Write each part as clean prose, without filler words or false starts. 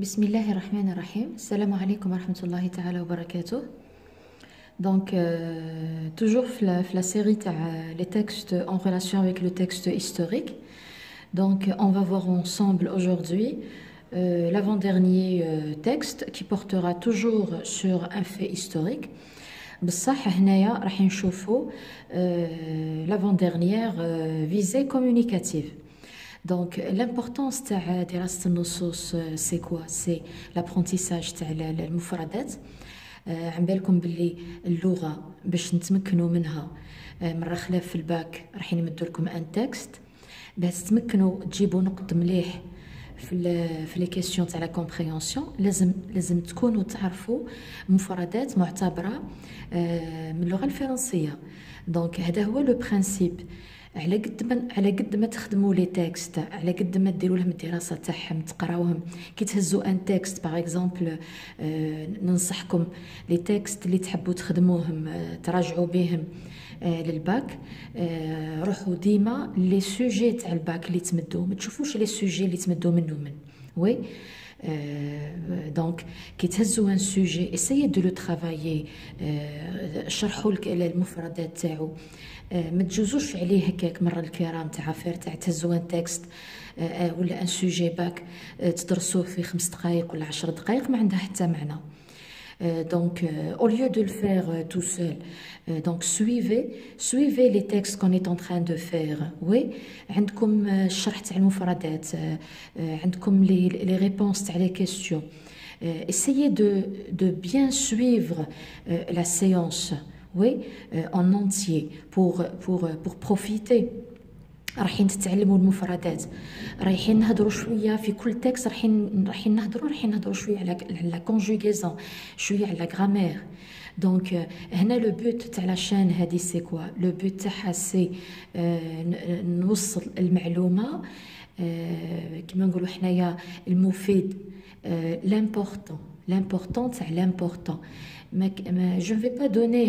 بسم الله الرحمن الرحيم. السلام عليكم ورحمة الله تعالى وبركاته. Donc, toujours la série les textes en relation avec le texte historique. Donc, on va voir ensemble aujourd'hui l'avant-dernier texte qui portera toujours sur un fait historique. بصح هنايا راح نشوفوا l'avant-dernière visée communicative. Donc, l'importance تاع دراسة النصوص c'est quoi? C'est l'apprentissage تاع المفردات. عم بالكم باللي اللغة باش نتمكنوا منها مرة خلاف في الباك راح نمدوا لكم ان تكست باش تمكنوا تجيبوا نقط مليح في لي كيسيون تاع لا كومبريهنسيون. لازم تكونوا تعرفوا مفردات معتبرة من اللغة الفرنسية. دونك هذا هو لو برينسيپ. على قد ما تخدموا لي تكست، على قد ما ديروا لهم الدراسه تاعهم، تقراوهم كي تهزوا ان تكست باغ اكزومبل. ننصحكم لي تكست اللي تحبوا تخدموهم تراجعوا بهم للباك. روحوا ديما لي سوجي تاع الباك اللي تمدوا، ما تشوفوش لي سوجي اللي تمدوا من وي. دونك كي تهزوا ان سوجي اسيي دو لو ترافايي، شرحوا المفردات تاعو، ما تجوزوش عليه هكاك مرة الكرام تاع عفير تاع تهزوا ان تكست ولا ان سوجي باك تدرسوه في 5 دقائق ولا 10 دقائق، ما عندها حتى معنى. Donc, au lieu de le faire tout seul, donc suivez les textes qu'on est en train de faire. Oui, عندكم الشرح تاع المفردات، عندكم les réponses تاع les questions. Essayez de bien suivre la séance, oui, en entier pour profiter. رايحين تتعلموا المفردات، رايحين نهضروا شويه في كل تكست، رايحين نهضروا شويه على لا كونجوغيزون، شويه على غرامير. دونك هنا لو بوت تاع لاشين هذه سي كوا؟ لو بوت تاعها سي نوصل المعلومه كما نقولوا حنايا المفيد، l'important تاع l'important. Je ne vais pas donner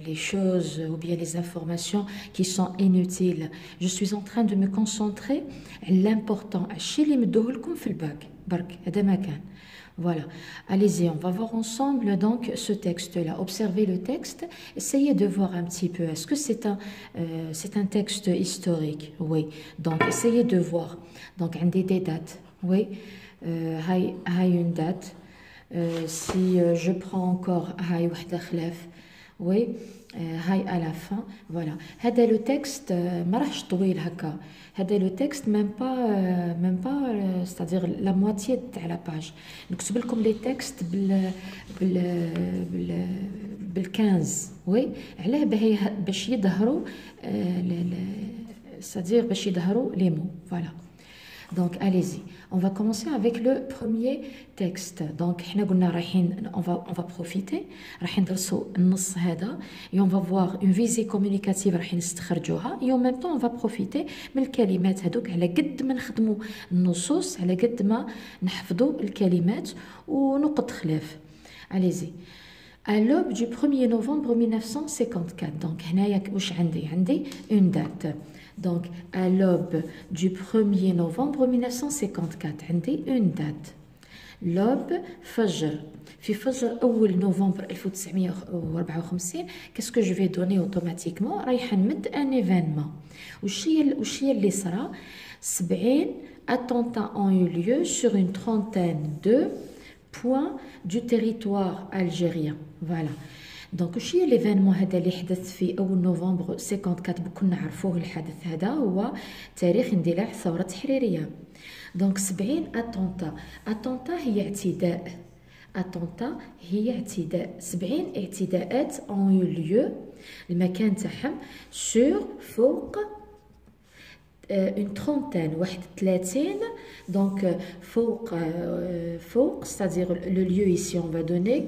les choses ou bien les informations qui sont inutiles. Je suis en train de me concentrer sur l'important. الشيء اللي مدوه لكم في الباك برك هذا ما كان. Voilà. Allez-y, on va voir ensemble donc ce texte-là. Observez le texte. Essayez de voir un petit peu. Est-ce que c'est un texte historique? Oui. Donc, essayez de voir. Donc, on a des dates. Oui. Une date. Si je prends encore هاي وحدة خلاف، oui, هاي à la fin. Voilà. هذا le texte ما راحش طويل هكا. هذا le texte même pas c'est-à-dire la moitié تاع la page. نكتب لكم les textes بال 15. oui. علاه باش يظهروا c'est-à-dire باش يظهروا les mots. Voilà. Donc, allez-y. On va commencer avec le premier texte. Donc, on va profiter. Et on va voir une visée communicative. Et en même temps, on va profiter de الكلمات هذوك على قد ما نخدموا النصوص، على قد ما نحفظوا الكلمات ونقط خلاف. Allez-y. À l'aube du 1er novembre 1954. Donc, هنايا واش عندي une date. Donc, à l'aube du 1er novembre 1954, عندي une date. L'aube فجر. في فجر أول نوفمبر 1954. Qu'est-ce que je vais donner automatiquement? رايحة نمد un événement. وش هي اللي صرا؟ 70 attentats ont eu lieu sur une trentaine de points du territoire algérien. Voilà. دونك واش هي ليفينمون هذا اللي حدث في اول نوفمبر 54 بكون نعرفوه؟ الحدث هذا هو تاريخ اندلاع الثوره التحريريه. دونك 70 اتونتا هي اعتداء 70 اعتداءات اون يو ليو، المكان تاعهم سور فوق une trentaine, 31. Donc فوق c'est-à-dire le lieu ici on va donner.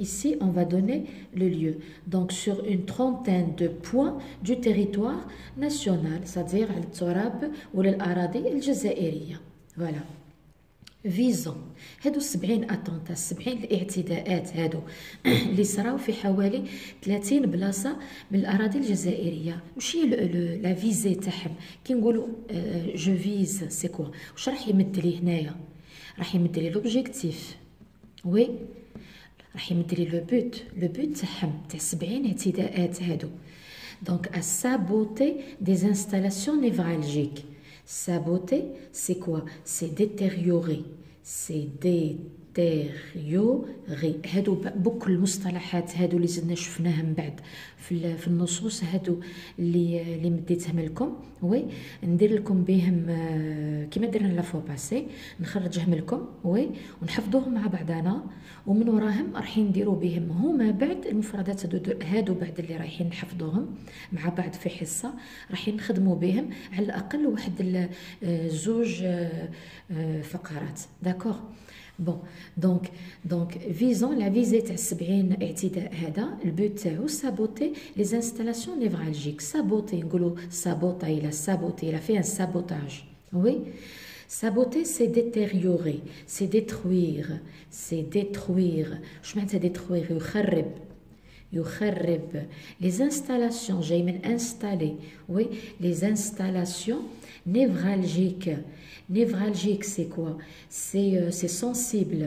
Ici, on va donner le lieu. Donc, sur une trentaine de points du territoire national, c'est-à-dire التراب ولا الأراضي الجزائرية. Voilà. فيزون هادو 70 اتونتا، 70 الاعتداءات هادو اللي صراو في حوالي 30 بلاصه من الاراضي الجزائريه. واش هي لا فيزي تاعهم؟ كي نقولوا جو فيز سي كوا؟ واش راح يمد لي هنايا؟ راح يمد لي لوبجيكتيف وي راح يمد لي لو بوت تاعهم تاع 70 اعتداءات هادو. دونك à saboter des installations névralgiques. Saboter, c'est quoi? C'est détériorer. C'est détériorer. هادو بكل المصطلحات هادو اللي زدنا شفناهم بعد في النصوص هادو اللي مديتهم لكم. وي ندير لكم بهم كيما درنا لا فوا باسي، نخرجهم لكم وي ونحفظوهم مع بعضنا، ومن وراهم رايحين نديروا بهم هما بعد المفردات هادو بعد اللي رايحين نحفظوهم مع بعض في حصه، رايحين نخدموا بهم على الاقل واحد زوج فقرات. داكوغ بون دونك فيزون لا فيزي تاع 70 اعتداء هذا البوت تاعو سابوتي لي انستالاسيون نيفرالجيك. سابوتي نقولوا سابوتاي لا سابوتي لا فيها سابوتاج وي. Saboter, c'est détériorer, c'est détruire, c'est détruire. Je معناتها détruire يخرب يخرب. Les installations, جاي من installer, oui, les installations névralgiques. Névralgique, c'est quoi? C'est sensible.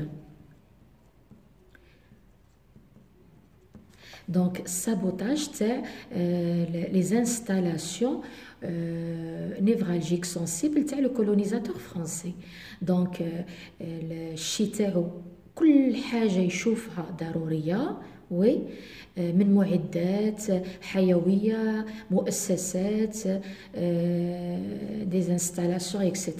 Donc, sabotage, c'est les installations névralgiques sensibles, c'est le colonisateur français. Donc, الشي تاعو كل حاجة يشوفها ضرورية وي من معدات حيوية، مؤسسات، des installations, etc.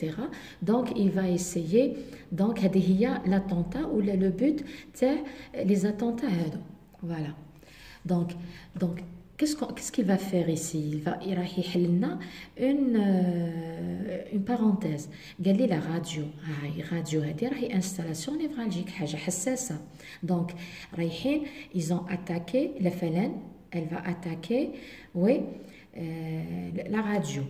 Donc, il va essayer. Donc, هذه هي l'attentat ou le but تاع les attentats هادو. Voilà. Donc, qu'est-ce qu'il va faire ici? Il راح يحل لنا une parenthèse. قال لي لا راديو، هاي راديو هذه راهي انستالاسيون نيفرالجيك، حاجه حساسه. دونك رايحين ils ont attaqué la فلان، elle va attaquer oui la radio.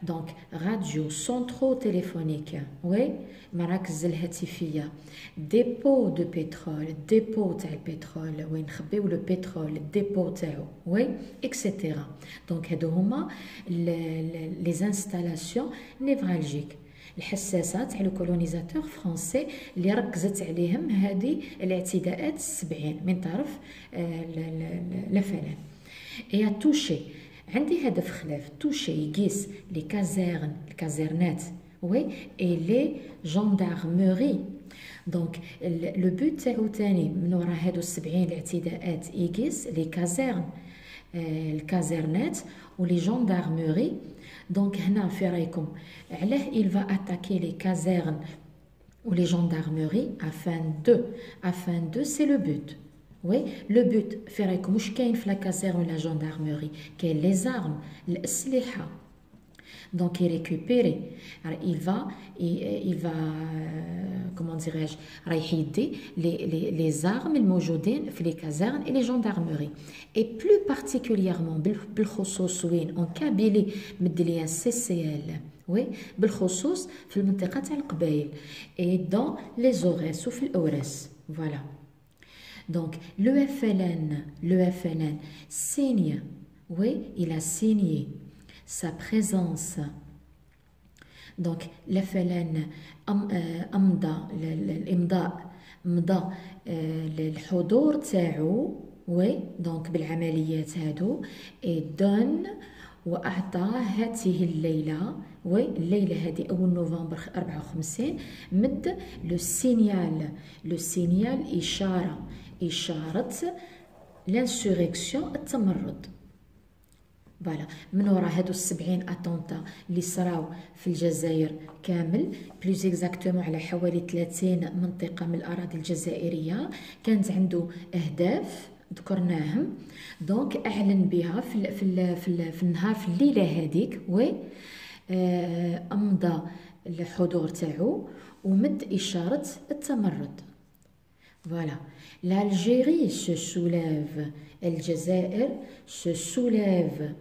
دونك راديو سونترو تيليفونيك وي مراكز الهاتفيه، ديبو دو بترول، ديبو تاع البترول وين نخبيو لو بترول، الديبو تاعو وي اكسيتيرا. دونك هادو هما لي انستالاسيون نيفرالجيك الحساسه تاع لو كولونيزاتور فرونسي اللي ركزت عليهم هذه الاعتداءات 70 من طرف لا فلان. اي توشي عندي هدف خلاف توشي يقيس لي كازيرن الكازيرنات وي اي لي جاندارموري. دونك لو بوت تاعو تاني من ورا هادو 70 الاعتداءات يقيس لي كازيرن الكازيرنات ولي جاندارموري. دونك هنا في رايكم علاه il va attaquer les casernes ou les gendarmeries afin de c'est le but. Oui, le but في رايكم واش كاين في لا كازيرن ولا جاندارموري؟ كاين لي زارم الاسلحه. دونك يريكوبيري il va comment dirais-je رايح يدي les armes الموجودين في لي كازيرن et les gendarmeries et plus particulièrement بالخصوص وين اون كابيلي مد ليا CCL وي بالخصوص في المنطقه تاع القبائل et dans les أوريس وفي الأوريس. فوالا. Donc, le FLN signe, oui, il a signé sa présence. Donc, le FLN مضى الحضور تاعو oui, donc بالعمليات هادو et donne وأعطى هذه الليلة وي الليلة هذه أول نوفمبر 54 مد لو سينيال إشارة لانسوريكسيون التمرد. فوالا. من وراء هادو 70 اتونتا اللي صراو في الجزائر كامل بلوز اكزاكتومون على حوالي 30 منطقة من الأراضي الجزائرية كانت عنده أهداف ذكرناهم. دونك أعلن بها في النهار في الليلة هذيك وي أمضى الحضور تاعو ومد إشارة التمرد. Voilà. L'Algérie se soulève. الجزائر se soulève.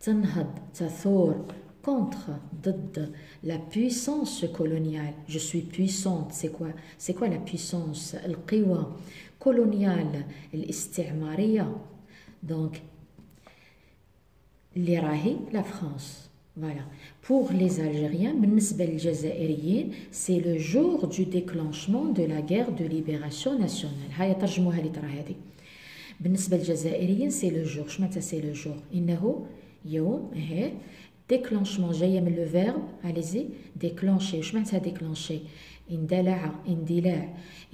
تنهض تثور contre ضد la puissance coloniale. Je suis puissante. C'est quoi la puissance? القوى coloniale الاستعمارية. Donc اللي راهي la France. Voilà. Pour les Algériens, بالنسبة للجزائريين, c'est le jour du déclenchement de la guerre de libération nationale. هيا ترجموها لي ترى هذه. بالنسبة للجزائريين c'est le jour. شو معناتها c'est le jour؟ إنه يوم اهي déclenchement جاية من le verbe allez-y déclencher. شو معناتها déclencher؟ اندلاع.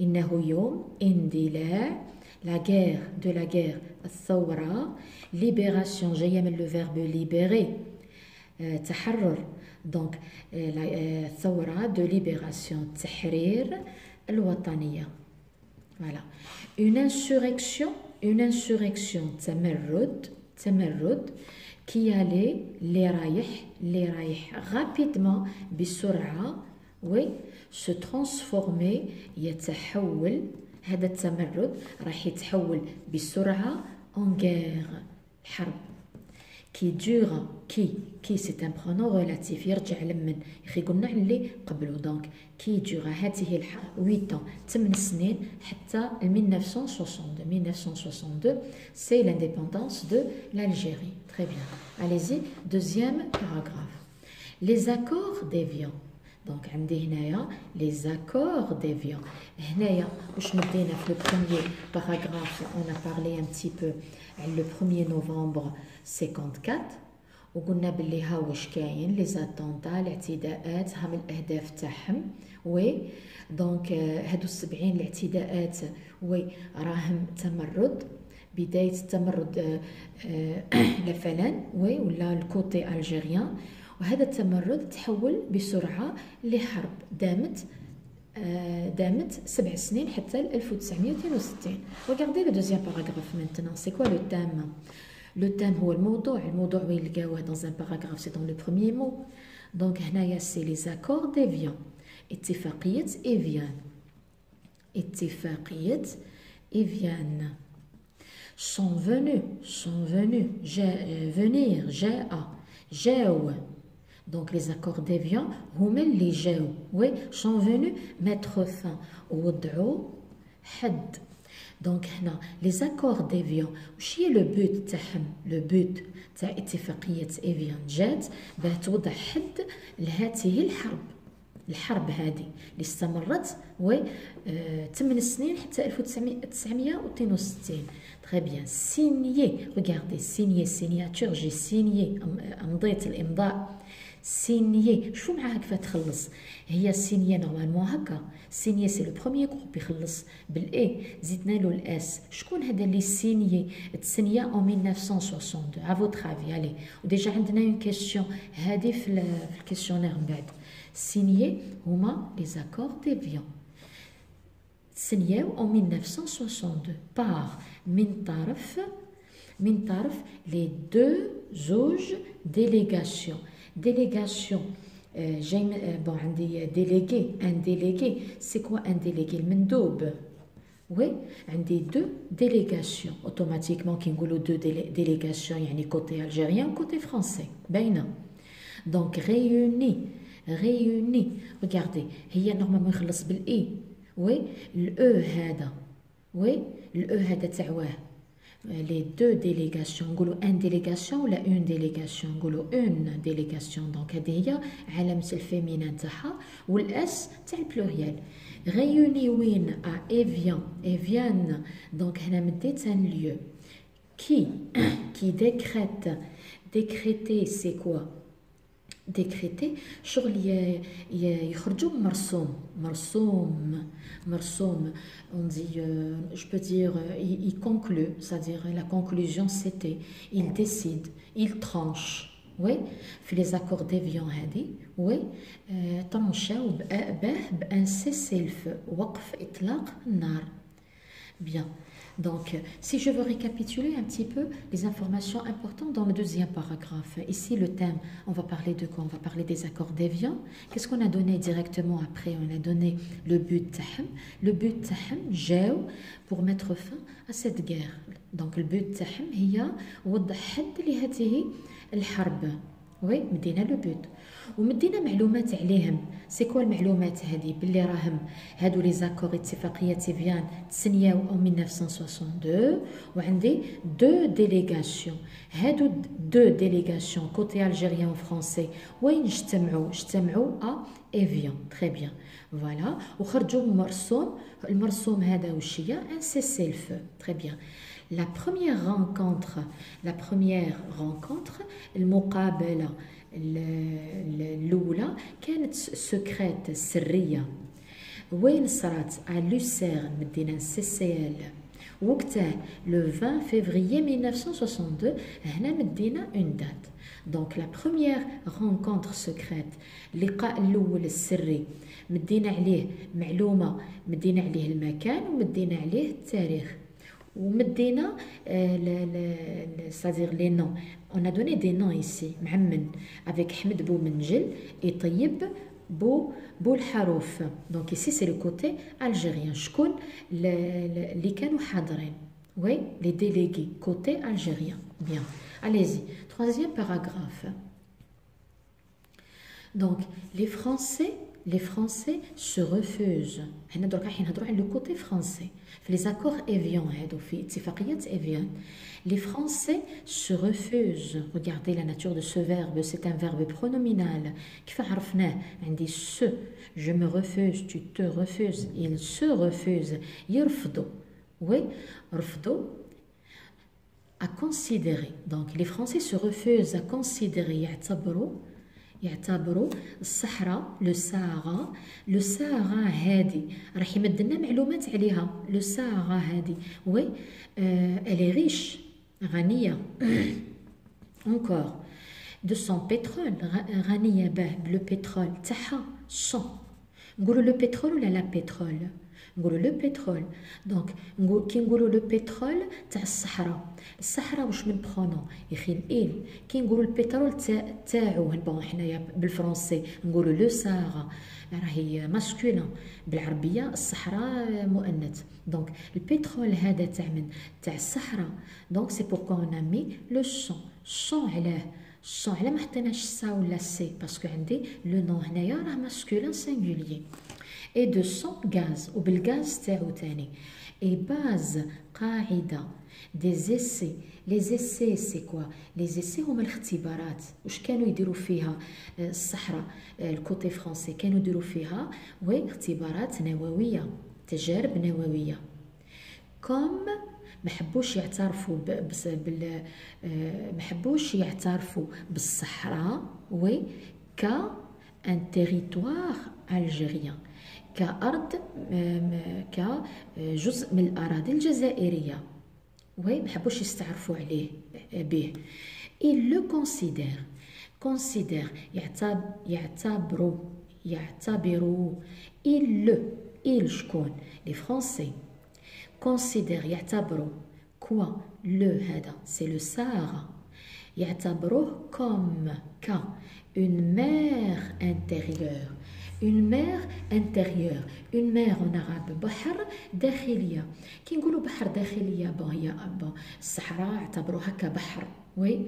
إنه يوم اندلاع la guerre de la guerre الثورة libération جاية من le verbe libérer تحرر دونك الثورة de libération تحرير الوطنية voilà une insurrection تمرد qui allait اللي رايح rapidement بسرعة oui se transformer يتحول هذا التمرد راح يتحول بسرعة en guerre حرب qui dure qui c'est un pronom relatif يرجع لمن يخي قلنا اللي قبله دونك qui dure هذه الحرب 8 ans 8 سنين حتى 1962 c'est l'indépendance de l'Algérie très bien allez-y deuxième paragraphe les accords d'Évian دونك عندي هنايا les accords d'Évian هنايا واش مدينا في لو بروميير باراغراف on a parlé un petit peu على لو 1er نوفمبر 54 وقلنا باللي ها واش كاين لي زاتونتا الاعتداءات ها من الاهداف تاعهم وي دونك هادو 70 الاعتداءات وي راهم تمرد بدايه التمرد لفلان وي ولا الكوتي الجيريان وهذا التمرد تحول بسرعة لحرب دامت 7 سنين حتى 1962. Regardez le deuxième paragraphe maintenant. C'est quoi le thème? Le thème هو الموضوع وين نلقاوه dans un paragraphe c'est dans le premier mot. Donc هنايا c'est les accords d'Évian. اتفاقية إيفيان. sont venus جاء Donc les accords d'Évian هما اللي جاو oui sont venus mettre fin ووضعوا حد دونك هنا les accords d'Évian واش هي لو بوت تاعهم لو بوت تاع اتفاقية إيفيان جات باه توضع حد لهذه الحرب هذه اللي استمرت و 8 سنين حتى 1962 très bien signé regardez signature j'ai signé امضيت الامضاء سينيي شو معاه كيف تخلص هي سينيي نورمالمون هكا سينيي سي لو بروميير جروب يخلص بالاي زدنا له الاس شكون هذا اللي سينيي تسنيا en 1962 à votre avis allez وديجا عندنا اون كيسيون هذه في الكيسيونير من بعد سينيي هما لي زاكور ديفيان سينياو en 1962 par من طرف لي دو زوج ديليغاسيون délégation bon عندي délégué un délégué c'est quoi un délégué المندوب oui عندي deux délégations automatiquement كي نقولوا deux délégations يعني côté algérien côté français باينه donc réunis regardez هي نورمالمون يخلص بالاي oui الاو هذا oui الاو هذا تاعواه les deux délégations نقولوا ان ديليغاسيون ولا اون ديليغاسيون نقولوا اون ديليغاسيون دونك هذه هي علامه الفيمينان تاعها والاس تاع البلوريال réunis وين ا ايفيان دونك هنا مديت ان ليو qui décréter c'est quoi décréter شغل يخرجوا مرسوم on dit je peux dire il conclut c'est-à-dire la conclusion c'était il décide il tranche oui في les accords d'Évian هذه oui tranchaو بان cessez le feu وقف اطلاق النار bien Donc, si je veux récapituler un petit peu les informations importantes dans le deuxième paragraphe. Ici, le thème, on va parler de quoi? On va parler des accords d'Évian. Qu'est-ce qu'on a donné directement après? On a donné le but tahem. Le but tahem, جاو pour mettre fin à cette guerre. Donc, le but tahem, هي وضع حد لهذه الحرب. وي مدينا لو بوت ومدينا معلومات عليهم. سي كوا المعلومات هذه باللي راهم هادو لي زاكور اتفاقيه تيفيان تسنياو او 1962 وعندي دو ديليغاسيون. هادو دو ديليغاسيون كوتي الجيريان وفرونسي وين اجتمعوا ا ايفيان. تري بيان فوالا وخرجوا مرسوم. المرسوم هذا واش هي ان سيسي الفو. تري بيان. La première rencontre المقابلة الأولى كانت سكريت سرية وين صرات على لوسيرن مدينة سيسيال وقتها لو 20 février 1962. هنا مدينا اون دات. دونك لا بروميير رونكونتر سكريت اللقاء الاول السري مدينا عليه معلومة، مدينا عليه المكان ومدينا عليه التاريخ ومدينا c'est-à-dire les noms. On a donné des noms ici. معمن avec Ahmed Boumenjel et Tayyib Bouharouf. Donc ici c'est le côté algérien. شكون اللي كانوا حاضرين. Oui, les délégués côté algérien. Bien. Allez-y. Troisième paragraphe. Donc les Français se refusent. هنا درك راح نهضروا على le côté français. في les accords Évian هادو في اتفاقية Évian. Les Français se refusent. Regardez la nature de ce verbe, c'est un verbe pronominal. كيف عرفناه؟ عندي se, je me refuse, tu te refuses, ils se refusent. يرفضوا. Oui, رفضوا à considérer. Donc les Français se refusent à considérer يعتبروا الصحراء لو ساغا هادي راح يمد لنا معلومات عليها. لو ساغا هادي وي الي ريش غنيه encore de son pétrole غنيه به بلو بترول تاعها son. نقولوا لو بترول ولا لا بترول؟ نقولوا لو بترول. دونك كي نقولوا لو بترول تاع الصحراء واش من برونون يخي الايل. كي نقولوا البترول تاعو بون حنايا بالفرنسي نقولوا لو ساغا راهي ماسكولين، بالعربيه الصحراء مؤنث. دونك البترول هذا تاع الصحراء. دونك سي بوركو اون امي لو سون علاه ما حطيناش سا ولا سي باسكو عندي لو نون هنايا راه ماسكولين سينغوليي. et de son gaz وبالغاز تاعو تاني. et base قاعدة des essais. les essais c'est quoi؟ les essais هما الاختبارات. واش كانوا يديروا فيها الصحراء الكوتي فرنسي؟ كانوا يديروا فيها اختبارات نووية، تجارب نووية. كوم ما حبوش يعترفوا بالصحراء كان تيريتوار الجيريان، كأرض كجزء من الأراضي الجزائرية. وي ما حبوش يستعرفوا عليه به. il le considère يعتبروا il شكون؟ les Français considère يعتبروا quoi le هذا c'est le Sahara. يعتبروه comme une mer intérieure. une mer intérieure en arabe بحر داخلية. كي نقولوا بحر داخلية هي الصحراء اعتبروها كبحر. وي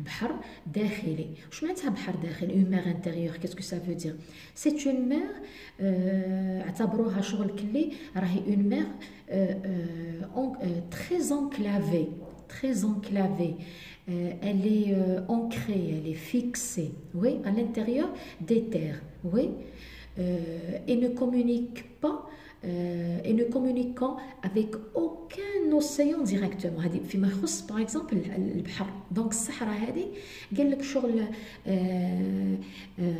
بحر داخلي. واش معناتها بحر داخلي؟ une mer intérieure qu'est-ce que ça veut dire؟ c'est une mer اعتبروها شغل كلي راهي une mer très enclavée. Elle est ancrée, elle est fixée, oui, à l'intérieur des terres, oui, et ne communiquant avec aucun océan directement. هذه فيما يخص par exemple البحر. donc الصحراء هذه قال لك شغل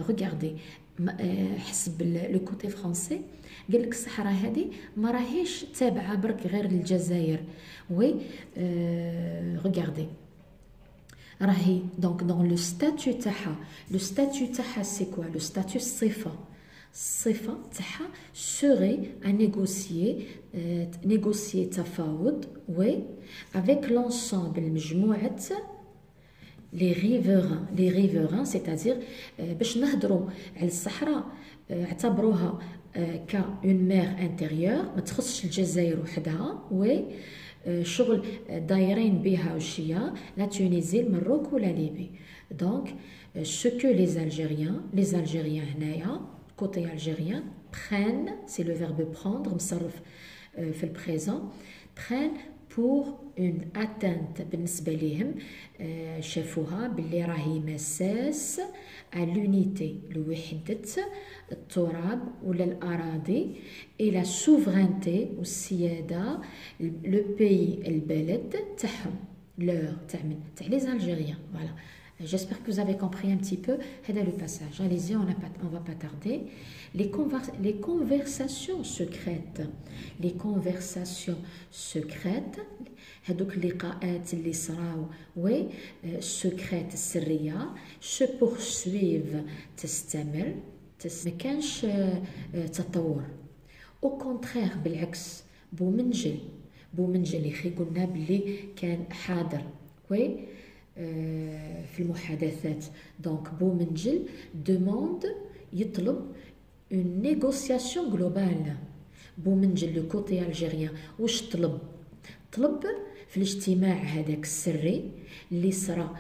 regardez حسب لو كوتي فرنسي قال لك الصحراء هذه ما راهيش تابعه برك غير للجزائر. وي regardez راهي دونك دون لو ستاتيو تاعها. لو ستاتيو تاعها سي كوا؟ لو ستاتيو الصفه تاعها سوري ا نيغوسيي تفاوض. وي افيك لونسومبل مجموعه لي ريفيران c'est-à-dire باش نهضروا على الصحراء اعتبروها ك اون مير انتيريور ما تخصش الجزائر وحدها. وي شغل دايرين بها وشيا لا تونيزي المروك ولا ليبي. دونك ce que les Algériens هنايا côté algérien prennent, c'est le verbe prendre مصرف في البريزون prennent pour une atteinte بالنسبة ليهم شافوها باللي راهي مساس à l'unité لوحدة التراب ولا الأراضي et la souveraineté والسيادة le pays البلد تاعهم leur تاع les Algériens. Voilà. J'espère que vous avez compris un petit peu. هذا le passage. Allez-y, on va pas tarder. Les conversations secrètes. Les conversations secrètes. هذوك اللقاءات اللي صراو secrètes السرية se poursuivent تستمر ما كانش تطور. au contraire بالعكس بومنجل يا اخي قلنا بلي كان حاضر في المحادثات. دونك بومنجل demande يطلب une négociation globale. بومنجل لو كوتي الجيريان واش طلب في الاجتماع هذاك السري اللي صرا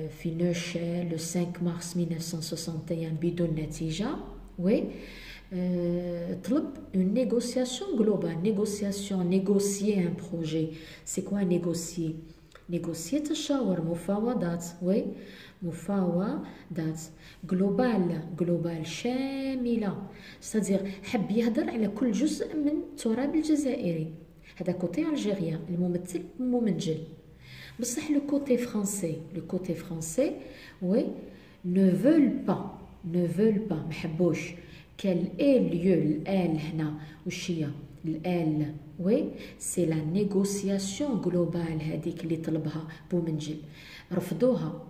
في نوشيل لو 5 مارس 1961 بدون نتيجه. طلب une négociation globale. négocier un projet. c'est quoi négocier تشاور مفاوضات. مفاوضات global شامله. c'est-à-dire حب يهضر على كل جزء من التراب الجزائري. هذا كوتي الجيريان الممثل ممنجل. بصح لو كوتي فرونسي ne veulent pas ما حبوش. quel est lieu الآل هنا وش هي الآل سي لا نيغوسياسيون غلوبال هذيك اللي طلبها بومنجل. رفضوها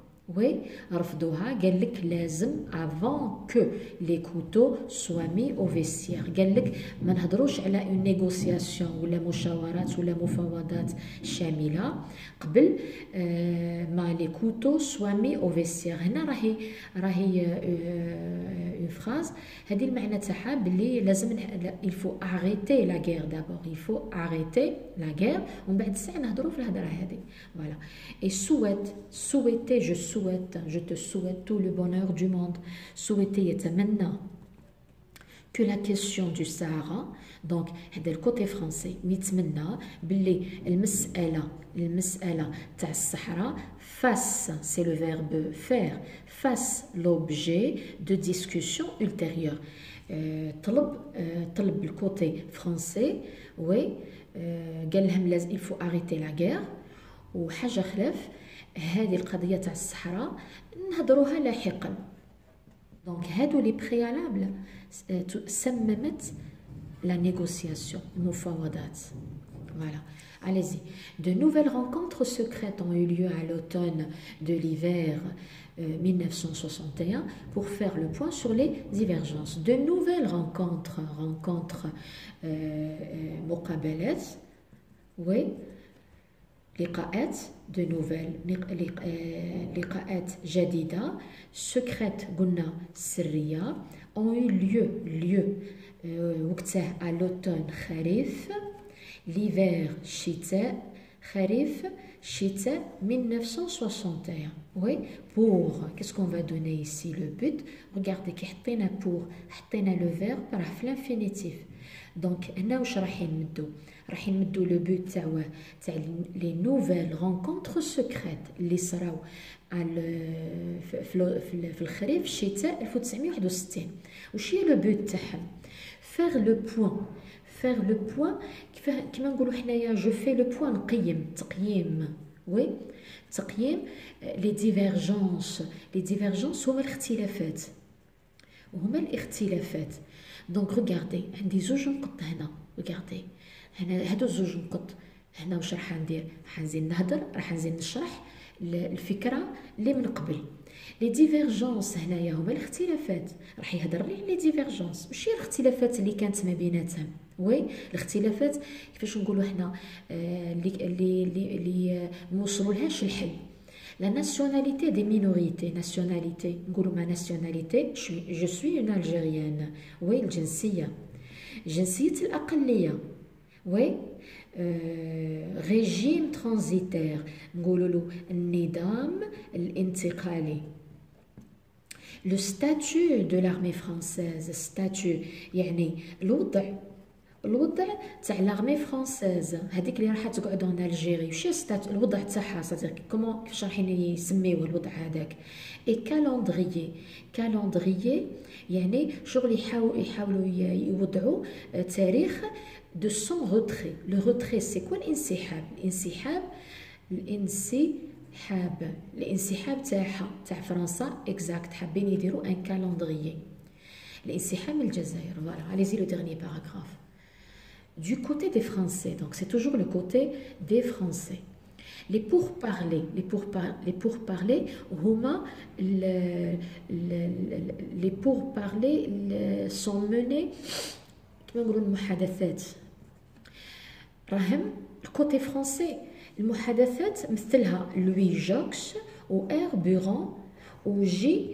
قال لك لازم avant que les couteaux soient mis au vestiaire. قال لك ما نهضروش على اون نيغوسياسيون ولا مشاورات ولا مفاوضات شامله قبل ما لي كوتو سوا مي او فيستير. هنا راهي اون فراز هذه المعنى تاعها باللي لازم il faut arrêter la guerre d'abord. il faut arrêter la guerre ومن بعد ساعه نهضروا في الهضره هذه. فوالا et souhaiter je te souhaite tout le bonheur du monde. souhaiter يتمنى que la question du Sahara. donc هذا الكوتي فرنسي يتمنى باللي المسألة تاع الصحراء face c'est le verbe faire face l'objet de discussion ultérieure. طلب الكوتي فرنسي قال لهم لازم il faut arrêter la guerre. وحاجة خلاف هذه القضية تاع الصحراء نهضروها لاحقا. دونك هادو لي بريالابل سممت لا نيغوسياسيون المفاوضات. Voilà. Allez-y. De nouvelles rencontres secrètes ont eu lieu à l'automne de l'hiver 1961 pour faire le point sur les divergences. De nouvelles rencontres مقابلات لقاءات de nouvelles لقاءات جديدة secrètes قلنا سرية ont eu lieu وقتها à l'automne خريف l'hiver شتاء خريف شتاء 1961. pour qu'est-ce qu'on va donner ici le but. regardez كي حطينا pour حطينا le verbe راه في l'infinitif. دونك هنا واش راح نمدو لو بوت تاع لي نوفيل رونكونتر سكريت اللي صراو في الخريف الشتاء 1961. واش هي لو بوت تاعهم؟ فيغ لو بوين كيما نقولوا حنايا جو في لو بوين نقيم تقييم لي ديفيرجونس هما الاختلافات. دونك ريغاردي عندي زوج نقط هنا. ريغاردي هنا هادو زوج نقط هنا. واش راح ندير؟ راح نزيد نشرح الفكره اللي من قبل. لي ديفيرجونس هنايا هما الاختلافات. راح يهضر لي على لي ديفيرجونس. واش هي الاختلافات اللي كانت ما بيناتهم؟ الاختلافات كيفاش نقولوا حنا اللي نوصلوا لهاش الحل. La nationalité des minorités. nationalité نقولوا ما nationalité je suis une algérienne. الجنسية الأقلية. ريجيم ترانزيتير نقولوا له النظام الانتقالي. لو ستاتيو دو لارمي فرانسيز، ستاتيو يعني الوضع تاع لارمي فرانسيز هذيك اللي راح تقعد ان الجيري، وش الوضع تاعها صديق كومون كيفاش رايحين يسميوه الوضع هذاك. اي كالندريي يعني شغل يحاولوا يوضعوا تاريخ دو سون روتري. لو روتري سي كوا الانسحاب تاع فرنسا اكزاكت، حابين يديروا ان كالندريي الانسحاب من الجزائر. فوالا allez-y le dernier paragraphe. Du côté des Français, donc c'est toujours le côté des Français. Les pourparlers sont menés كما نقولوا المحادثات راهم الكوتي فرونسي. المحادثات مثلها لوي جوكس و اير بورون و جي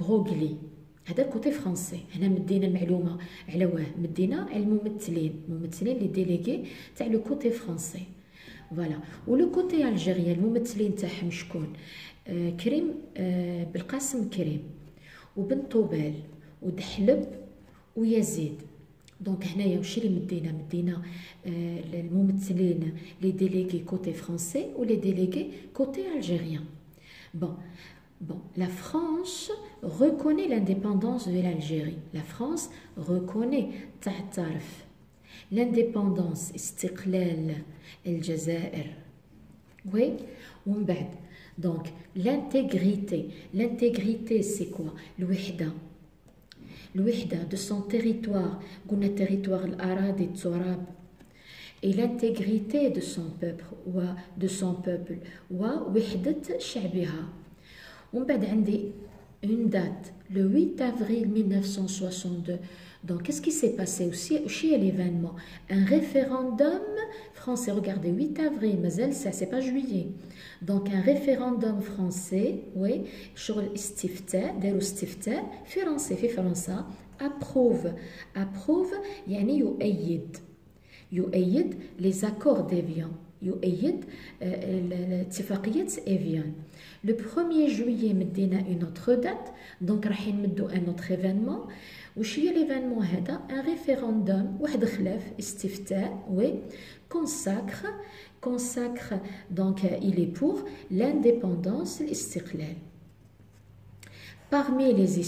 بروغلي، هذا الكوتي فرونسي. هنا مدينا المعلومه على مدينا على الممثلين لي ديليغي تاع لو كوتي فرونسي. فوالا. ولو كوتي الجيريان الممثلين تاعهم شكون؟ كريم بالقاسم كريم وبن طوبال ودحلب ويزيد. دونك هنايا وشي اللي مدينا الممثلين لي ديليغي كوتي فرونسي و لي ديليغي كوتي الجيريان. Bon, la France reconnaît l'indépendance de l'Algérie. La France reconnaît تعترف l'indépendance استقلال الجزائر. Oui, ومن بعد donc l'intégrité c'est quoi؟ الوحدة de son territoire، قلنا territoire الأراضي التراب، et l'intégrité de son peuple ووحدة شعبها. ومن بعد عندي une date le 8 avril 1962. Donc qu'est-ce qui s'est passé aussi à l'événement? Un référendum français. Regardez, 8 avril, mais ça c'est pas juillet. Donc un référendum français, oui, sur الاستفتاء داروا استفتاء فرنسي في فرنسا. approuve يعني يؤيد les accords d'Évian، يؤيد اتفاقية إيفيان. Le 1er juillet مدينا une autre date، donc رايحين نمدو un autre événement. وش هي l'événement هذا؟ un référendum واحد خلاف استفتاء، oui، consacre donc il est pour l'indépendance الاستقلال. Parmi les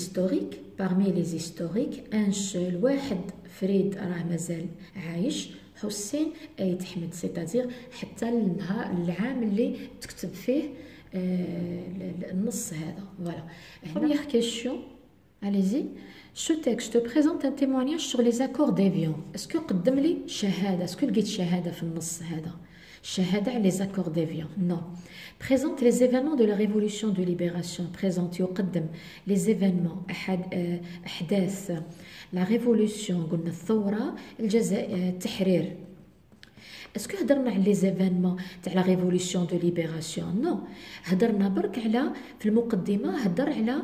historiques un seul واحد فريد راه مازال عايش، حسين أيد حمد، سيتادير حتى العام اللي تكتب فيه النص هذا. فوالا. Première question, allez-y. Ce texte présente un témoignage sur les accords d'Évian. Est-ce que قدم لي شهادة؟ est-ce que لقيت شهادة في النص هذا؟ شهادة على les accords d'Évian؟ Non. Présente les événements de la révolution de libération. Présente يقدم les événements أحداث la révolution، قلنا الثورة الجزائر التحرير. اسكو هضرنا على لي زيفينمون تاع لا ريفولوسيون دو ليبراسيون؟ نو، هضرنا برك على في المقدمه هضر على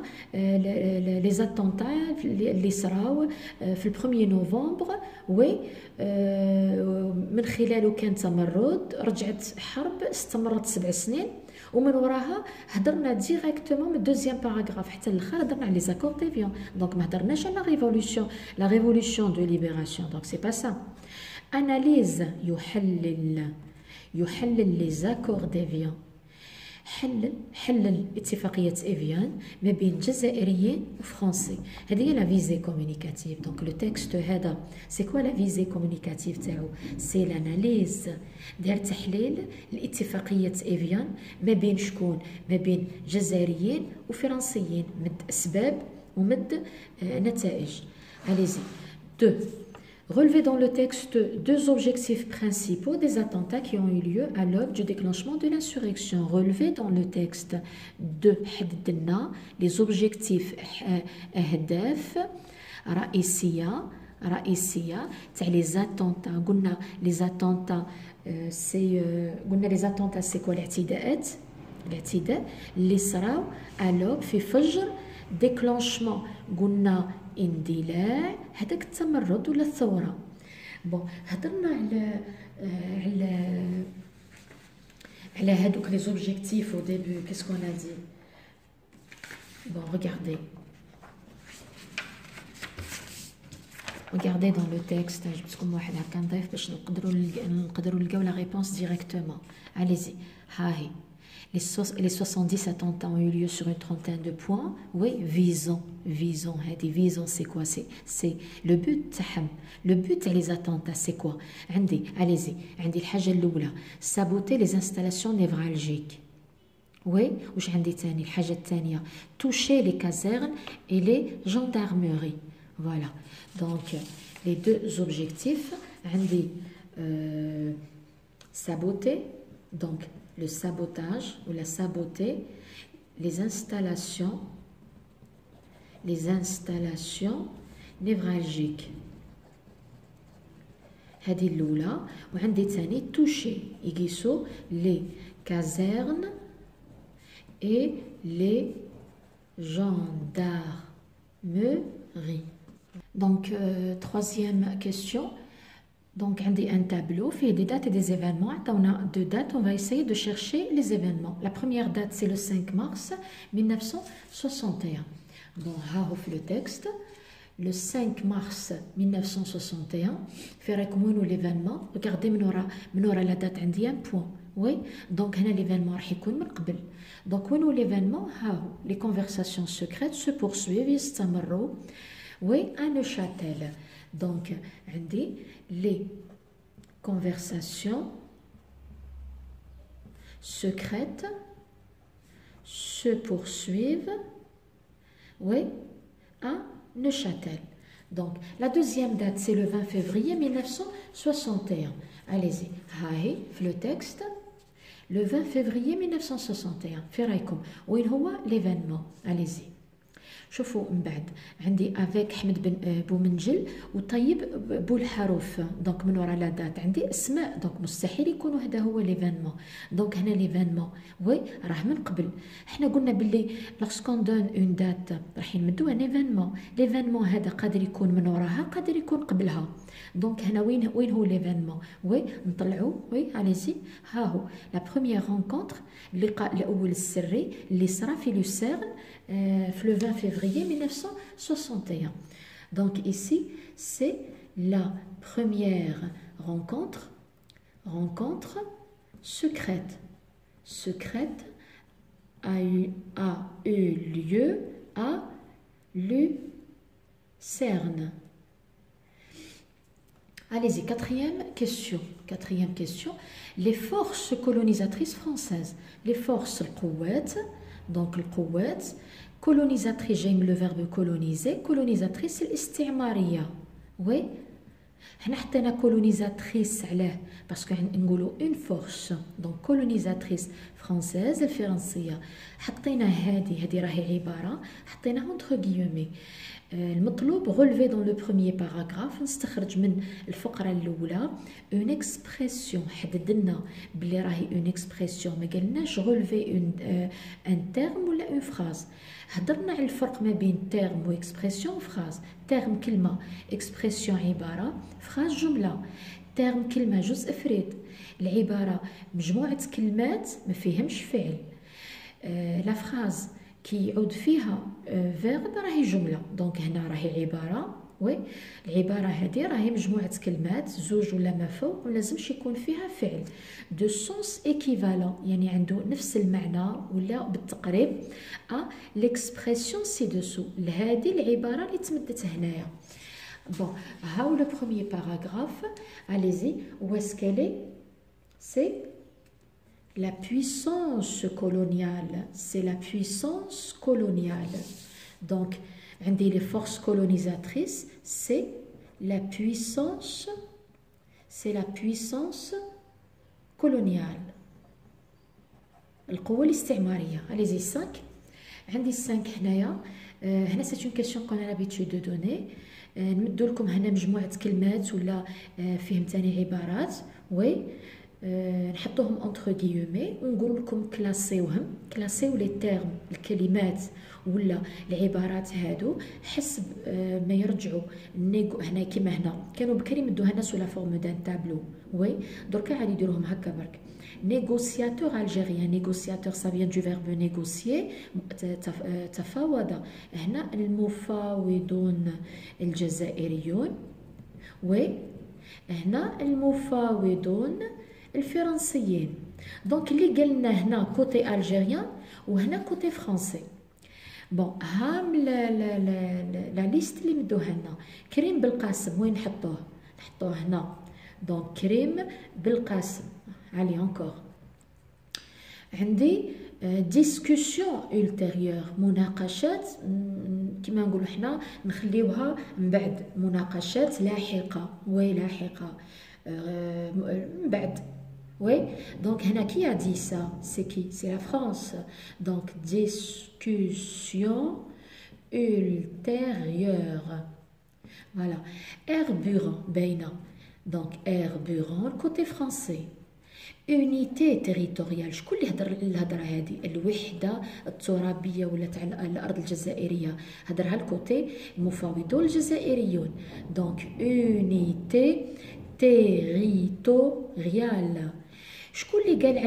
لي زاتونتا اللي صراو في 1 نوفمبر، وي من خلاله كان تمرد، رجعت حرب استمرت 7 سنين، ومن وراها هضرنا ديريكتومون من دوزيام باراغراف حتى الاخر هضرنا على لي زاكور ديفيون. دونك ما هضرناش على لا ريفولوسيون دو ليبراسيون، دونك سي با سا. أناليز يحلل لي زاكور ديفيان، حلل اتفاقية إيفيان ما بين جزائريين وفرنسي. هذه هي لا فيزي كومونيكاتيف. دونك لو تكست هذا سي كوا لا فيزي كومونيكاتيف تاعو؟ سي لاناليز، دار تحليل الاتفاقية إيفيان ما بين شكون؟ ما بين جزائريين وفرنسيين، مد أسباب ومد نتائج. Allez-y. 2. Relever dans le texte 2 objectifs principaux des attentats qui ont eu lieu à l'aube du déclenchement de l'insurrection. Relever dans le texte 2 حددنا les objectifs أهداف رئيسية تاع les attentats. قلنا les attentats c'est quoi؟ الاعتداء اللي صراو à l'aube في فجر déclenchement. قلنا اندلاع هذاك التمرد ولا الثوره. بون هضرنا على على هادوك les objectifs au début. Qu'est-ce qu'on a dit? Bon, regardez. Regardez dans le texte. جبتكم واحد هكا نضيف باش نقدروا نلقاو la réponse directement. Allez-y. ها هي. Les 70 attentats ont eu lieu sur une trentaine de points. Oui, visons. Visons, c'est quoi? C'est le but تاعهم. Le but des attentats, c'est quoi? Allez-y. عندي الحاجة الأولى. Saboter les installations névralgiques. Oui, وش عندي تاني؟ الحاجة الثانية. Toucher les casernes et les gendarmeries. Voilà. Donc, les deux objectifs. عندي saboter. Donc, le sabotage ou la saboter les installations névralgiques. هذه الأولى. وعندي ثاني toucher يقيسوا les casernes et les gendarmeries. Donc, troisième question. Donc, on a un tableau, fait des dates et des événements. On a deux dates, on va essayer de chercher les événements. La première date, c'est le 5 mars 1961. Bon, on le texte. Le 5 mars 1961, faire comme l'événement. Regardez, la date, on a un point. Oui, donc l'événement donc l'événement, les conversations secrètes se poursuivent, oui, à Neuchâtel. Donc, les conversations secrètes se poursuivent, oui, à Neuchâtel. Donc, la deuxième date, c'est le 20 février 1961. Allez-y, le texte. Le 20 février 1961. Ferraïkoum. Où est l'événement? Allez-y. شوفوا من بعد عندي افيك احمد بن بومنجل وطيب بولحروف. دونك من ورا لا دات عندي اسماء. دونك مستحيل يكون هذا هو ليفينمون. دونك هنا ليفينمون وي راه من قبل. حنا قلنا باللي لوغسكون دون اون دات راح نمدو ان ايفينمون. ليفينمون هذا قادر يكون من وراها قادر يكون قبلها. دونك هنا وين هو ليفينمون؟ وي نطلعوا وي عليزي. ها هو لا بروميير رونكونتر اللقاء الاول السري اللي صرا في لوسيرن le 20 février 1961. Donc ici, c'est la première rencontre secrète. Secrète a eu lieu à Lucerne. Allez-y, quatrième question. Les forces colonisatrices françaises. Les forces القوات. Donc, le قوات colonisatrice, j'aime le verbe coloniser. Colonisatrice, c'est الاستعمارية. Oui. حنا حطينا colonisatrice علاه باسكو نقولوا une force. Donc, colonisatrice française الفرنسية. حطينا هذه راهي عبارة حطيناها entre guillemets. المطلوب relever dans le premier paragraphe نستخرج من الفقرة الأولى une expression. حددنا بلي راهي une expression ما قلناش relever un terme ولا une phrase. هضرنا على الفرق ما بين terme و expression و phrase. terme كلمة expression عبارة phrase جملة. terme كلمة جزء فريد. العبارة مجموعة كلمات ما فيهمش فعل. لا phrase كي يعود فيها فيرب راهي جمله. دونك هنا راهي عباره. وي العباره هذه راهي مجموعه كلمات زوج ولا ما فوق ولازمش يكون فيها فعل. دو سونس ايكيفالون يعني عنده نفس المعنى ولا بالتقريب ليكسبرسيون سي دوسو لهذه العباره اللي تمدت هنايا. بون هاو لو بروميير باراغراف. اليزي où est-ce qu'elle est? C'est la puissance coloniale. C'est la puissance coloniale. Donc, les forces colonisatrices, c'est la puissance coloniale. القوة الاستعمارية. Allez-y, 5. عندي 5 هنايا. هنا c'est une question qu'on a l'habitude de donner. نمدو لكم هنا مجموعة كلمات ولا فيهم تاني عبارات. وي نحطوهم انتر غيومي ونقول لكم كلاسيوهم، كلاسيو لي تيرم الكلمات ولا العبارات هادو حسب ما يرجعوا هنا كيما هنا كانوا بكري مدوها لنا سو لا فورم دان تابلو. وي دركا غادي يديروهم هكا برك. نيغوسياتور الجيريان، نيغوسياتور سا فيان دو فيرب نيغوسيي، تفاوض. هنا المفاوضون الجزائريون. وي هنا المفاوضون الفرنسيين. دونك اللي قالنا هنا كوتي الجيريان وهنا كوتي فرنسي. بون هام لا ليست اللي مدوها لنا. كريم بالقاسم وين نحطوه؟ نحطوه هنا. دونك كريم بالقاسم. علي انكور. عندي ديسكوسيون ultérieure، مناقشات كما نقولوا حنا نخليوها من بعد، مناقشات لاحقه. وي لاحقه من بعد. Oui, donc هنا qui a dit ça? C'est qui? C'est la France. Donc discussion ultérieure. Voilà. Herburon باينة. Donc Herburon côté français. Unité territoriale. شكون اللي هضر الهضره هذه؟ الوحده الترابيه ولا تاع الارض الجزائريه، هضرها الكوتي المفاوضون الجزائريون. دونك unité territoriale. شكون اللي قال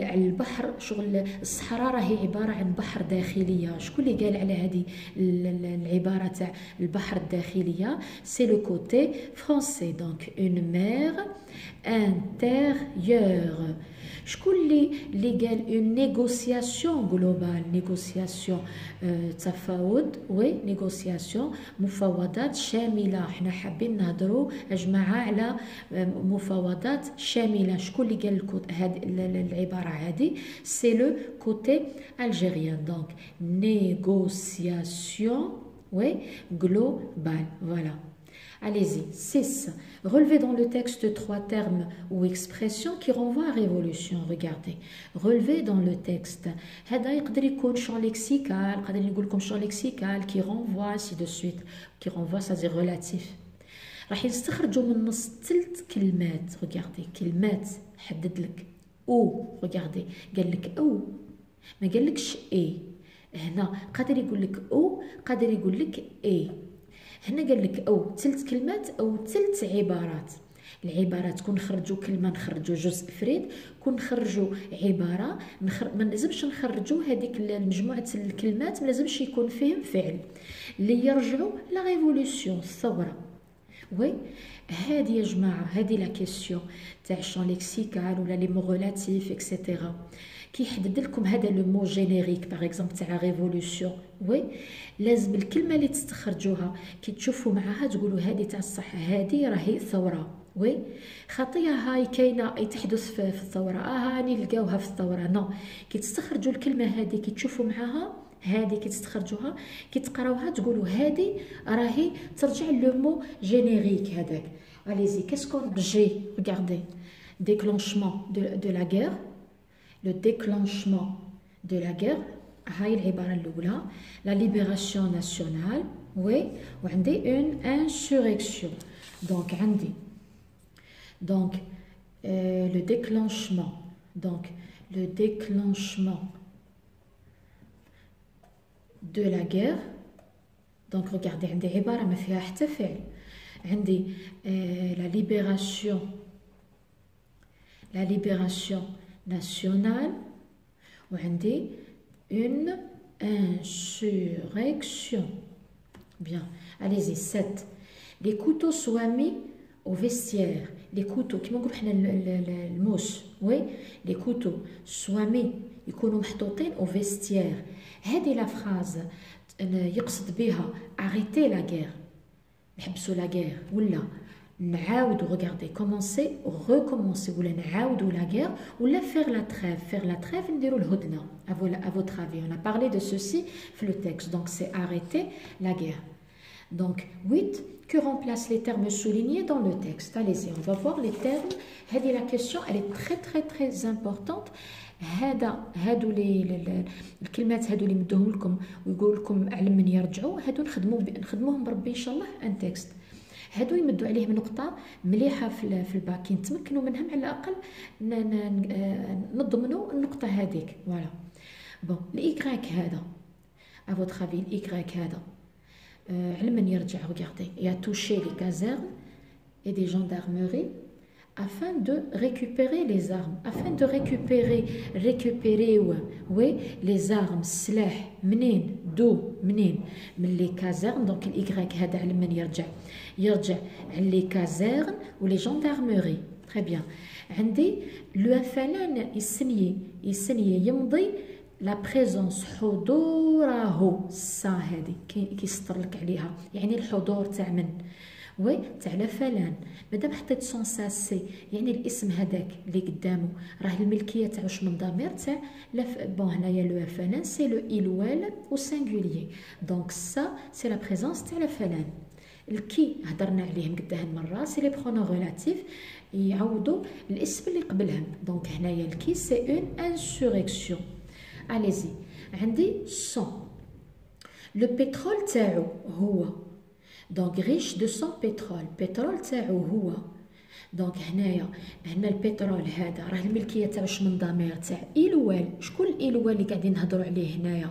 على البحر شغل الصحراء راهي عباره عن بحر داخليه؟ شكون اللي قال على هذه العباره تاع البحر الداخليه؟ سي لو كوتي فرونسي. دونك اون مير انتيريور. شكون اللي قال اون نيغوسياسيون جلوبال؟ نيغوسياسيون تفاوض. وي نيغوسياسيون مفاوضات شامله. حنا حابين نهضروا يا جماعه على مفاوضات شامله. شكون اللي قال هاد العباره هذه؟ سي لو كوتي الجيريان. دونك نيغوسياسيون وي جلوبال. فوالا. Allez-y. 6. Relevez dans le texte 3 termes ou expressions qui renvoient à révolution. Regardez. Relevez dans le texte. هذا يقدر يكون champ lexical. قادر نقول لكم champ lexical qui renvoie ainsi de suite. Qui renvoie c'est-à-dire relatif. راح يستخرجوا من نص 3 كلمات. Regardez. كلمات حدد لك. او. Regardez. قال لك او. ما قال لكش اي. هنا قادر يقول لك او، قادر يقول لك اي. هنا قال لك او 3 كلمات او 3 عبارات. العبارات كون نخرجوا كلمه نخرجوا جزء فريد، كون نخرجوا عباره ما لازمش نخرجوا هذيك مجموعه الكلمات، ما لازمش يكون فيهم فعل اللي يرجعوا لا ريفولوسيون الثوره. وي هذه يا جماعه هذه لا كيسيون تاع شون ليكسيكال ولا لي مو ريلاتيف اكسيتيرا كيحدد لكم هذا لو مو جينيريك باغ اكزومبل تاع ريفولوسيون. وي لازم الكلمه اللي تستخرجوها كي تشوفوا معاها تقولوا هذه تاع الصح، هذه راهي ثوره. وي خطيه هاي كاينه تحدث في الثوره، هاني نلقاوها في الثوره. نو كي تستخرجوا الكلمه هذه كي تشوفوا معاها هذه كي تستخرجوها كي تقراوها تقولوا هذه راهي ترجع لو مو جينيريك هذاك. اليزي كاسكون جي ريغاردي déclenchement de la guerre. Le déclenchement de la guerre هاي العبارة الأولى. La libération nationale. وي وعندي une insurrection. donc عندي donc le déclenchement. donc le déclenchement de la guerre. donc regardez عندي عبارة ما فيها حتى فعل. عندي la libération nationale وعندي une insurrection. Bien, allez-y. 7. Les couteaux soient mis au vestiaire. Les couteaux كيما نقولوا حنا الموس. وي les couteaux soient mis يكونوا محطوطين au vestiaire. هذه لا فراز يقصد بها arrêter la guerre، نحبسوا لا guerre ولا نعاودوا regardez commencer recommencer ولا نعاودوا لا guerre ولا faire la trêve نديروا الهدنه. à votre avis on a parlé de ceci في le texte. donc c'est arrêter la guerre. donc 8. que remplacent les termes soulignés dans le texte. Allez-y, on va voir les termes. هذه la question elle est très importante. هادو الكلمات هادو اللي مدوهم لكم ويقول لكم على من يرجعوا، هادو نخدموهم بربي ان شاء الله ان تكست. هادو يمدوا عليهم نقطه مليحه في الباك، نتمكنوا منهم على الاقل نضمنوا النقطه هذيك. فوالا بون الايكغيك هذا افوتر افي الايكغيك هذا على من يرجع؟ regardez il a touché les casernes et des gendarmeries afin de récupérer les armes, afin de récupérer oui les armes السلاح منين منين من لي كازيرن. دونك الايكغيك هذا على من يرجع على لي كازيرن ولي جاندارموري. تري بيان. عندي لو فلان يسني يمضي لا بريزونس حضوره سا هذه كيسطر لك عليها يعني الحضور تاع من وي تاع لا فلان. مادام حطيت سون ساسي يعني الاسم هذاك اللي قدامه راه الملكيه تاع واش من ضمير تاع بون هنايا لو فلان سي لو ايلوال او سينغوليي. دونك سا سي لا بريزونس تاع لا فلان. الكي هضرنا عليهم قداه المره سي لي برونون ريلاتيف يعوضوا الاسم اللي قبلهم. دونك هنايا الكي سي اون انسوريكسيون. اليزي عندي سون لو بترول تاعو هو دونك ريش دو سون بترول تاعو هو. دونك هنا البترول هذا راه الملكيه تاع واش من ضمير تاع ايلوال. شكون الايلوال اللي قاعدين نهضروا عليه هنايا؟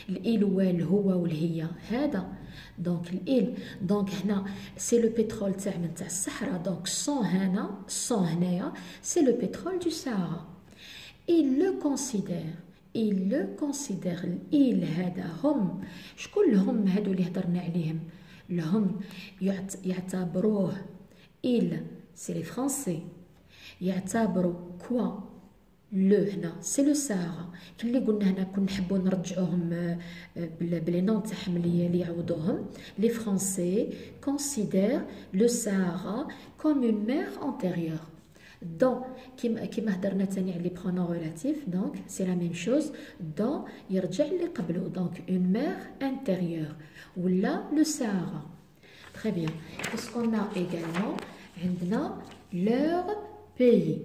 الايلوال هو والهي هذا. دونك الايل دونك هنا سي لو بترول تاع من تاع الصحراء. دونك سون هنايا سي لو بترول دو سهرا. il le considère الإيل هذا هم. شكون هم هادو اللي هضرنا عليهم؟ لهم يعتبروه il c'est les français. يعتبروا كوا لو هنا سي لو سهرا. كي قلنا هنا كنا نحبوا نرجعوهم بلي نون تاعهم اللي يعوضوهم. لي فرونسي considèrent le Sahara comme une mer antérieure. دون كيما هضرنا تاني على لي برونون ريلاتيف. دونك سي لا ميم شوز. دون يرجع اللي قبله. دونك اون مير انتيريور ولا لو سهارا. تري بيان. باسكو ا ايغالمون عندنا لور بيي.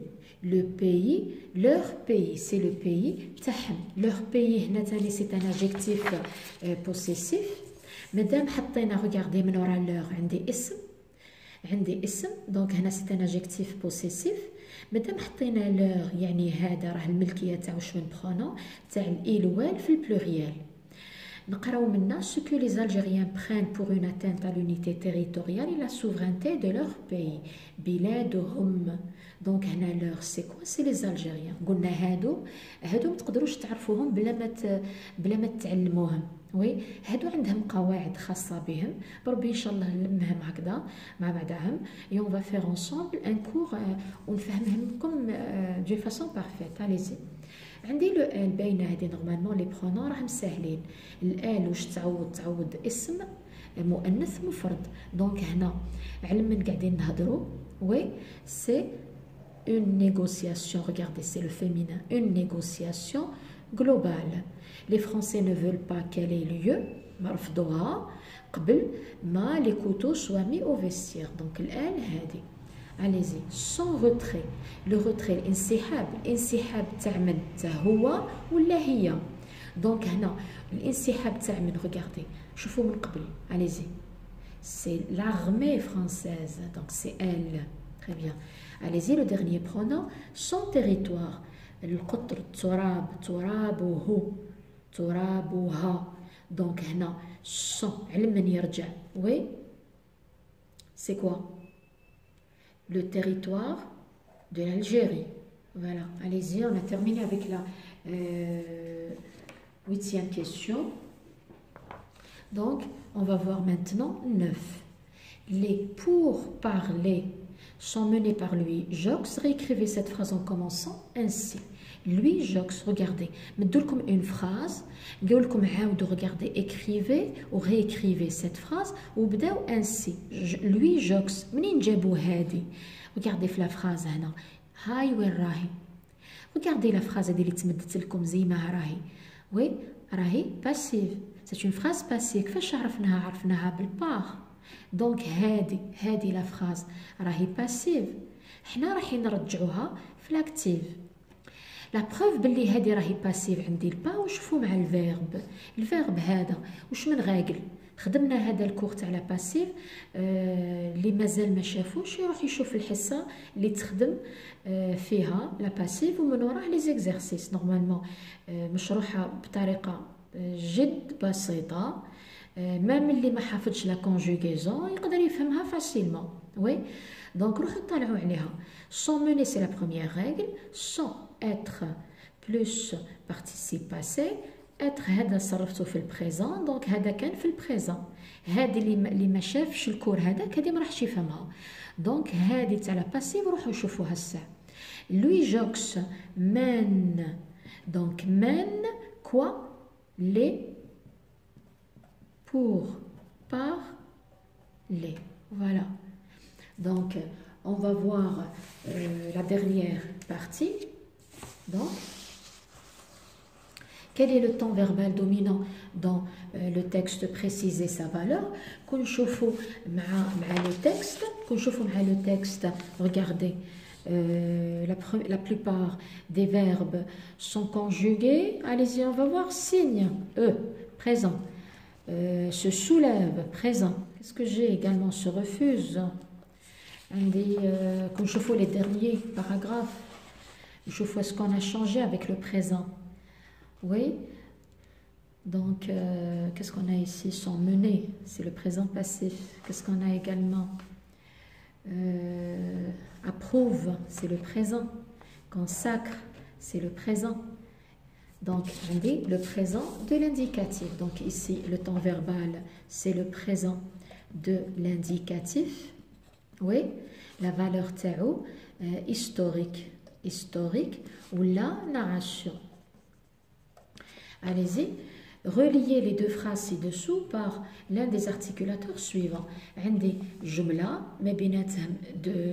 لو بيي لور بيي سي لو بيي تاعهم. لور بيي هنا تاني سي ان ادجيكتيف بوسيسيف. مادام حطينا ريغاردي من ورا لور عندي اسم. دونك هنا سي ان ادجيكتيف بوسيسيف. مادام حطينا لور يعني هذا راه الملكيه تاع واش من برونون تاع الايلوال في البلوريال. نقراو منا ce que les Algériens prennent pour une atteinte à l'unité territoriale et la souveraineté de leur pays. بلادهم. دونك هنا لور سي كوا سي لي زالجيريان. قلنا هادو ما تقدروش تعرفوهم بلا ما تعلموهم. وي هادو عندهم قواعد خاصه بهم. بربي ان شاء الله نلمهم هكذا مع بعضهم. et on va faire ensemble un cours ونفهمهم لكم دو فاسون بارفيت. اليزي عندي لو ال باينه هذه نورمالمون لي برونون راهم ساهلين. الال واش تعوض اسم مؤنث مفرد. دونك هنا على من قاعدين نهضروا وي سي une négociation. Regardez, c'est le féminin. Une négociation globale. Les Français ne veulent pas qu'elle ait lieu. مرفضوها قبل ما les couteaux soient mis au vestiaire. Donc الآن هذه. Allez-y. Son retrait. Le retrait الانسحاب تاع من؟ تاع هو ولا هي. دونك هنا الانسحاب تاع من؟ regardez. شوفوا من قبل. Allez-y. C'est l'armée française. Donc c'est elle. Très bien. Allez-y, le dernier pronom, son territoire. القطر ترابها. Donc هنا son على من يرجع؟ oui c'est quoi? Le territoire de l'Algérie. Voilà, allez-y, on a terminé avec la 8e question. Donc on va voir maintenant 9. Les pourparlers sont menés par lui. Jox, réécrivez cette phrase en commençant ainsi. Lui, Jox, regardez. Mettez-comme une phrase. Mettez-comme عاودوا, regardez, écrivez ou réécrivez cette phrase. Ou بداو ainsi. Lui, Jox. منين جابوا هذه؟ Regardez في la phrase هنا. هاي وين راهي؟ Regardez la phrase اللي تمدت لكم زي ما راهي. Oui, راهي passive. C'est une phrase passive. كيفاش عرفناها بالبار. دونك هادي لا فراز راهي باسيف. حنا راح نرجعوها في لاكتيف. لا بروف باللي هذه راهي باسيف عندي البا. وشوفوا مع الفيرب هذا واش من غاقل. خدمنا هذا الكور تاع لا باسيف. اللي مازال ما شافوش يروح يشوف الحصه اللي تخدم فيها لا باسيف ومن وراها لي زيكزارسيس. نورمالمون مشروحه بطريقه جد بسيطه. ميم اللي ما حافظش لا كونجوغيزون يقدر يفهمها فاسيلمون. وي دونك روحوا طلعوا عليها. sont mener c'est la première règle. sont être plus participe passé. être هذا صرفته في البريزون دونك هذا كان في البريزون. هذه اللي ما شافش الكور هذاك هذه ما راحش يفهمها. دونك هذه تاع لا باسيف روحوا شوفوها الساعه. لوي جوكس من دونك من كوا لي pour parler. Voilà. Donc, on va voir la dernière partie. Donc, quel est le temps verbal dominant dans le texte préciser sa valeur. كنشوفوا مع le texte. كنشوفوا مع le texte. Regardez. La plupart des verbes sont conjugués. Allez-y, on va voir. Signe. Présent. Se soulève, présent. Qu'est-ce que j'ai également? Se refuse. Quand je fais les derniers paragraphes, je vois ce qu'on a changé avec le présent. Oui. Donc, qu'est-ce qu'on a ici? Sont menés, c'est le présent passif. Qu'est-ce qu'on a également? Approuve, c'est le présent. Consacre, c'est le présent. Donc, on dit le présent de l'indicatif. Donc, ici, le temps verbal, c'est le présent de l'indicatif. Oui, la valeur tao, historique, ou la narration. Allez-y, reliez les deux phrases ci-dessous par l'un des articulateurs suivants. عندي جملة ما بيناتهم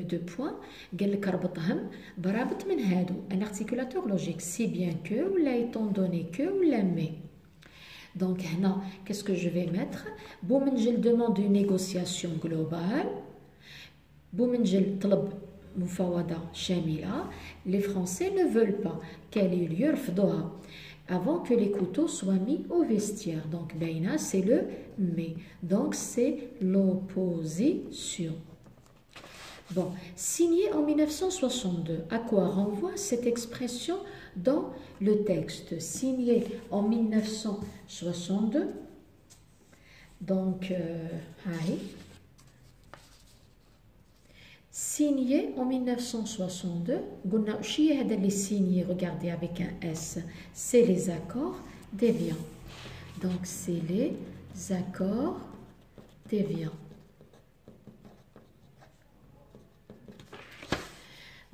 deux points. قال لك ربطهم برابط من هادو. Un articulateur logique, si bien que, ou là étant donné que, ou là mais. Donc, هنا, qu'est-ce que je vais mettre? بومنجل demande une négociation globale. بومنجل طلب مفاوضة شاملة. Les Français ne veulent pas qu'elle ait lieu رفضوها. Avant que les couteaux soient mis au vestiaire. Donc, Beina, c'est le mais. Donc, c'est l'opposition. Bon, signé en 1962. À quoi renvoie cette expression dans le texte? Signé en 1962. Donc, signé en 1962. Les signés, regardez avec un S, c'est les accords déviants. Donc, c'est les accords déviants.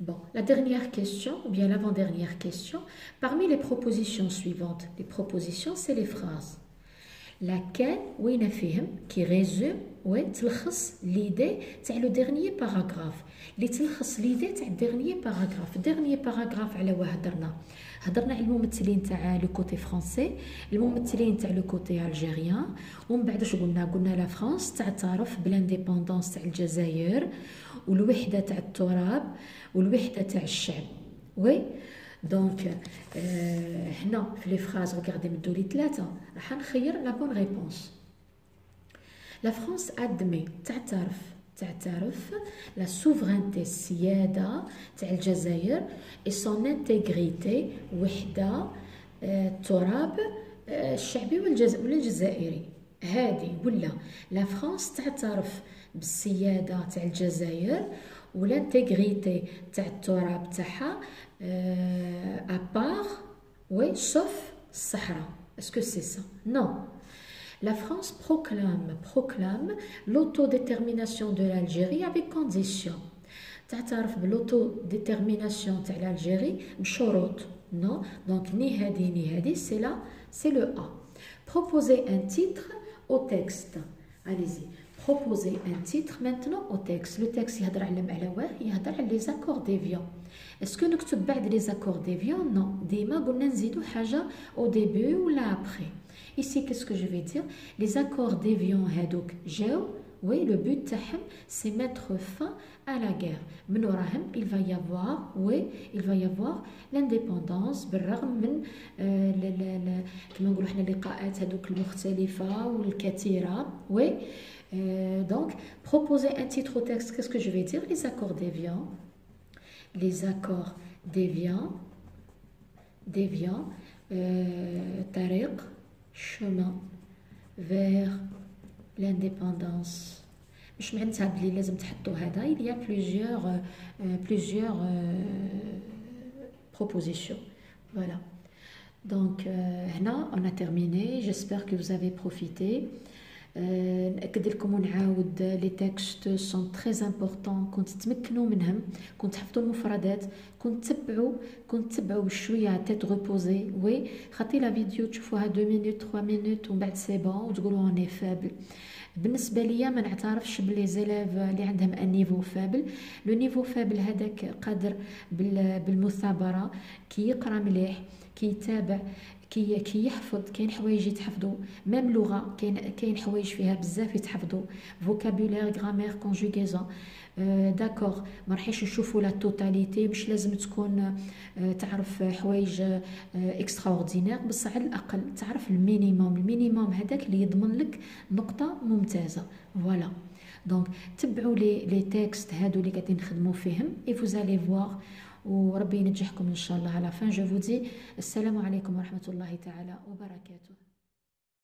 Bon, la dernière question, ou bien l'avant-dernière question, parmi les propositions suivantes, les propositions, c'est les phrases. Laquelle, وين فيهم, qui résume, تلخص l'idée تاع le dernier paragraphe. اللي تلخص l'idée تاع dernier paragraphe. Dernier paragraphe على واه هضرنا على الممثلين تاع لو كوتي فرونسي، الممثلين تاع لو كوتي الجيريان، ومن بعد واش قلنا لا فرنسا تعترف بالانديبوندونس تاع الجزائر والوحده تاع التراب والوحده تاع الشعب. وي دونك هنا في لي فراز ريغاردي مدو لي ثلاثه راح نخير لا بون ريبونس. لا فرنسا ادمي تعترف لا سوفرانتي السياده تاع الجزائر اي سون انتيغريتي وحده التراب الشعبي والجزائري. هذه ولا لا فرنسا تعترف بالسياده تاع الجزائر والانتيغريتي تاع التراب تاعها ابار وي سوف الصحراء. اسكو سي سا؟ نو. La France proclame l'autodétermination de l'Algérie avec condition. تعترف بالاutodétermination تاع l'Algérie بشروط. Non, donc ni hadi, c'est le A. Proposer un titre au texte. Allez-y. Proposer un titre maintenant au texte. Le texte يهضر على يهضر على les accords déviants. Est-ce que نكتب بعد les accords déviants? Non. ديما قلنا نزيدو حاجة au début ou là après. Ici, qu'est-ce que je vais dire? Les accords déviants هادوك جاو Oui, le but تاعهم c'est mettre fin à la guerre. من وراهم il va y avoir oui, il va y avoir l'indépendance بالرغم من كما نقولوا احنا اللقاءات هذوك المختلفة والكثيرة. Oui. Donc, proposer un titre au texte, qu'est-ce que je vais dire? Les accords déviants. Les accords déviants. Déviants. طريق, chemin vers l'indépendance. مش معناتها بلي لازم تحطوا هذا. Il y a plusieurs propositions. Voilà. Donc, هنا on a terminé. J'espère que vous avez profité. نأكد لكم ونعاود لي تكست سون تري امبورطون. كنت تمكنوا منهم، كنت تحفظوا المفردات، كنت تتبعوا بشويه تيت ريبوزي. وي خاطي لا فيديو تشوفوها 2 مينوت 3 مينوت ومن بعد سي بون وتقولوا اني فابل. بالنسبه ليا ما نعترفش بلي زيلاف اللي عندهم ان نيفو فابل. لو نيفو فابل هذاك قادر بالمثابره كي يقرا مليح، كي يتابع، كي يحفظ. كاين حوايج يتحفظوا ميم لغه، كاين حوايج فيها بزاف يتحفظوا، فوكابولير، غرامير، كونجوغيزون. داكوغ ما راحش نشوفوا لا توتاليتي، مش لازم تكون تعرف حوايج اكسترا اوردينير، بس على الاقل تعرف المينيموم هذاك اللي يضمن لك نقطه ممتازه. فوالا دونك تبعوا لي تكست هادو اللي قاعدين نخدموا فيهم اي فوز الي فوار، وربي ينجحكم ان شاء الله. على فان جو فو دي السلام عليكم ورحمه الله تعالى وبركاته.